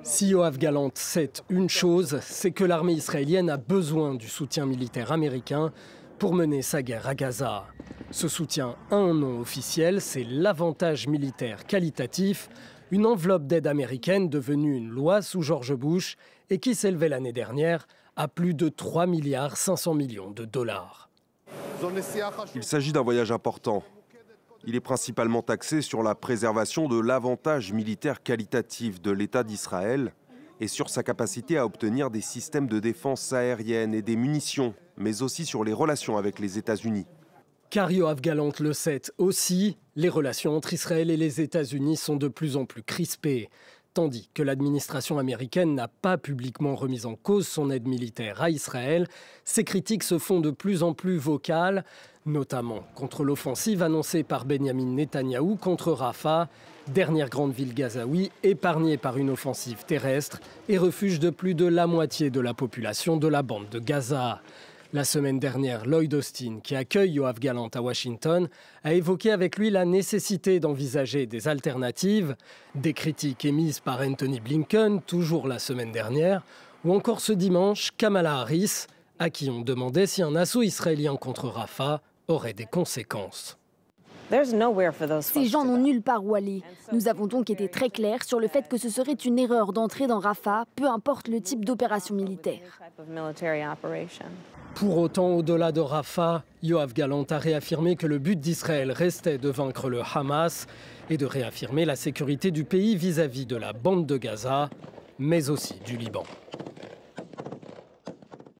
Si Yoav Gallant sait une chose, c'est que l'armée israélienne a besoin du soutien militaire américain pour mener sa guerre à Gaza. Ce soutien a un nom officiel, c'est l'avantage militaire qualitatif, une enveloppe d'aide américaine devenue une loi sous George Bush et qui s'élevait l'année dernière à plus de 3,5 milliards de dollars. Il s'agit d'un voyage important. Il est principalement axé sur la préservation de l'avantage militaire qualitatif de l'État d'Israël et sur sa capacité à obtenir des systèmes de défense aérienne et des munitions, mais aussi sur les relations avec les États-Unis. Car Yoav Gallant le sait aussi, les relations entre Israël et les États-Unis sont de plus en plus crispées. Tandis que l'administration américaine n'a pas publiquement remis en cause son aide militaire à Israël, ses critiques se font de plus en plus vocales, notamment contre l'offensive annoncée par Benyamin Netanyahou contre Rafah, dernière grande ville gazaoui épargnée par une offensive terrestre et refuge de plus de la moitié de la population de la bande de Gaza. La semaine dernière, Lloyd Austin, qui accueille Yoav Gallant à Washington, a évoqué avec lui la nécessité d'envisager des alternatives, des critiques émises par Anthony Blinken, toujours la semaine dernière, ou encore ce dimanche, Kamala Harris, à qui on demandait si un assaut israélien contre Rafah aurait des conséquences. Ces gens n'ont nulle part où aller. Nous avons donc été très clairs sur le fait que ce serait une erreur d'entrer dans Rafah, peu importe le type d'opération militaire. Pour autant, au-delà de Rafah, Yoav Gallant a réaffirmé que le but d'Israël restait de vaincre le Hamas et de réaffirmer la sécurité du pays vis-à-vis de la bande de Gaza, mais aussi du Liban.